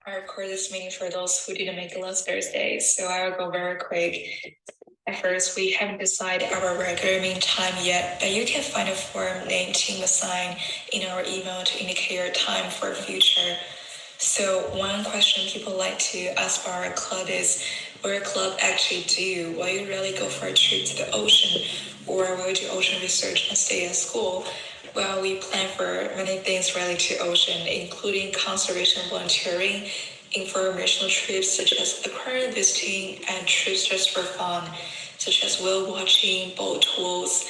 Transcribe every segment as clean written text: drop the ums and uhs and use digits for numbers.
I recorded this meeting for those who didn't make it last Thursday, so I will go very quick. At first, we haven't decided our regular meeting time yet, but you can find a form named Team Assign in our email to indicate your time for future. So one question people like to ask for our club is, what your club actually do? Will you really go for a trip to the ocean, or will you do ocean research and stay in school? Well, we plan for many things related to ocean, including conservation volunteering, informational trips such as aquarium visiting, and trips just for fun, such as whale watching, boat tours.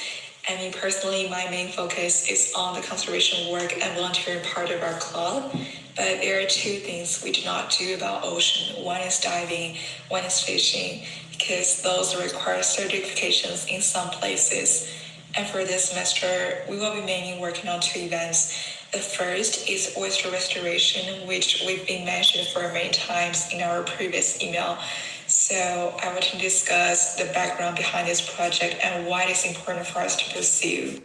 I mean, personally, my main focus is on the conservation work and volunteering part of our club. But there are two things we do not do about ocean. One is diving, one is fishing, because those require certifications in some places. And for this semester, we will be mainly working on two events. The first is oyster restoration, which we've been mentioned for many times in our previous email. So I want to discuss the background behind this project and why it is important for us to pursue.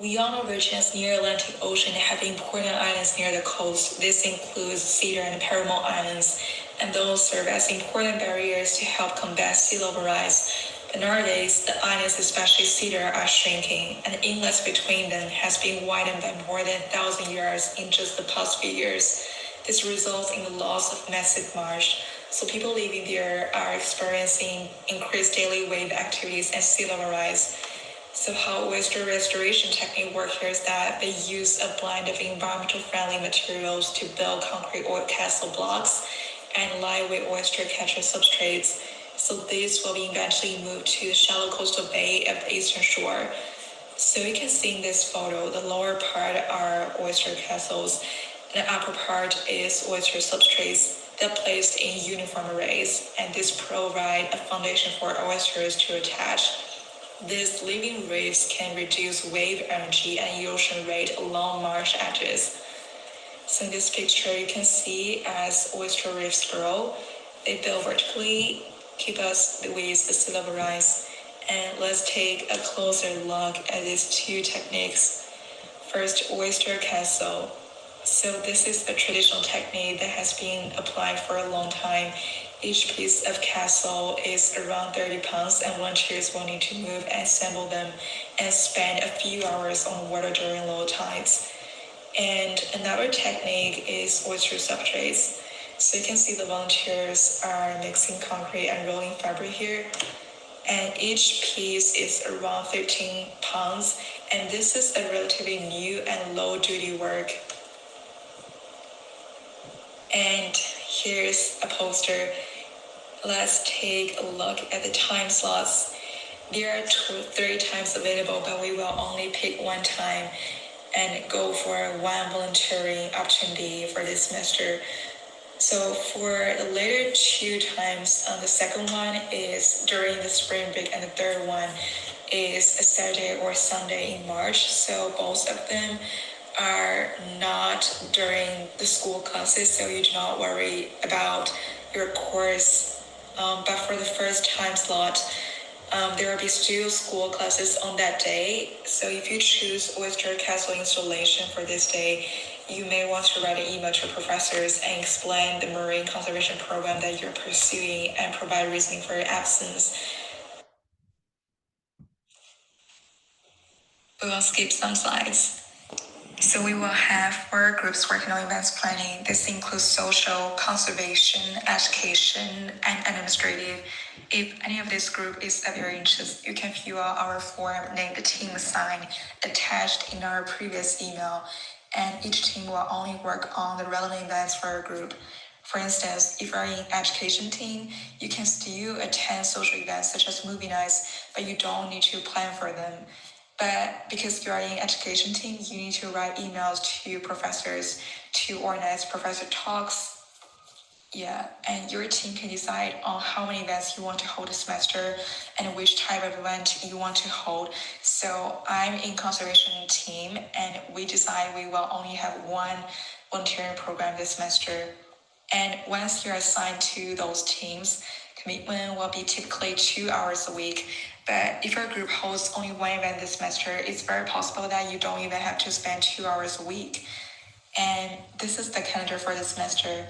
We all know regions near Atlantic Ocean have important islands near the coast. This includes Cedar and Paramount Islands, and those serve as important barriers to help combat sea level rise. But nowadays, the islands, especially Cedar, are shrinking, and the inlets between them has been widened by more than 1,000 yards in just the past few years. This results in the loss of massive marsh. So people living there are experiencing increased daily wave activities and sea level rise. So how oyster restoration technique work here is that they use a blend of environmental friendly materials to build concrete oil castle blocks and lightweight oyster catcher substrates. So these will be eventually moved to the shallow coastal bay of the eastern shore. So you can see in this photo, the lower part are oyster castles, and the upper part is oyster substrates that are placed in uniform arrays, and this provide a foundation for oysters to attach. These living reefs can reduce wave energy and erosion rate along marsh edges. So in this picture, you can see as oyster reefs grow, they build vertically, keep us with the sea level rise. And let's take a closer look at these two techniques. First, oyster castle. So this is a traditional technique that has been applied for a long time. Each piece of castle is around 30 pounds, and volunteers will need to move and assemble them and spend a few hours on water during low tides. And another technique is oyster substrates. So you can see the volunteers are mixing concrete and rolling fabric here. And each piece is around 13 pounds, and this is a relatively new and low duty work. And here's a poster. Let's take a look at the time slots. There are 3 times available, but we will only pick one time and go for one volunteering opportunity for this semester. So for the later 2 times, the second one is during the spring break, and the third one is a Saturday or Sunday in March. So both of them are not during the school classes, so you do not worry about your course. But for the first time slot, there will be still school classes on that day. So if you choose oyster castle installation for this day, you may want to write an email to professors and explain the marine conservation program that you're pursuing and provide reasoning for your absence. We will skip some slides. So we will have 4 groups working on events planning. This includes social, conservation, education, and administrative. If any of this group is of your interest, you can fill out our form named the Team Assign attached in our previous email, and each team will only work on the relevant events for our group. For instance, if you are in education team, you can still attend social events such as movie nights, but you don't need to plan for them. But because you are in education team, you need to write emails to professors to organize professor talks. Yeah, and your team can decide on how many events you want to hold this semester and which type of event you want to hold. So I'm in conservation team, and we decide we will only have one volunteering program this semester. And once you're assigned to those teams, commitment will be typically 2 hours a week. But if your group holds only one event this semester, it's very possible that you don't even have to spend 2 hours a week. And this is the calendar for the semester.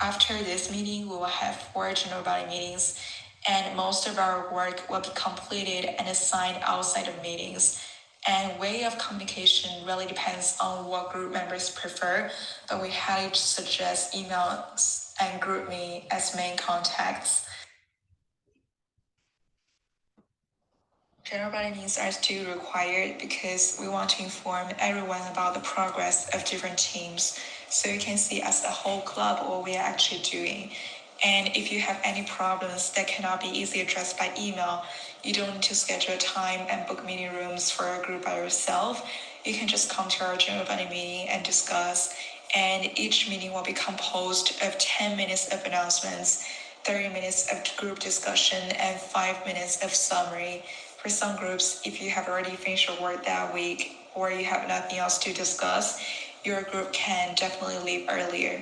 After this meeting, we will have 4 general body meetings, and most of our work will be completed and assigned outside of meetings. And way of communication really depends on what group members prefer, but we highly suggest emails and group me as main contacts. General body meetings are still required because we want to inform everyone about the progress of different teams, so you can see as a whole club what we are actually doing. And if you have any problems that cannot be easily addressed by email, you don't need to schedule a time and book meeting rooms for a group by yourself. You can just come to our general body meeting and discuss. And each meeting will be composed of 10 minutes of announcements, 30 minutes of group discussion, and 5 minutes of summary. For some groups, if you have already finished your work that week or you have nothing else to discuss, your group can definitely leave earlier.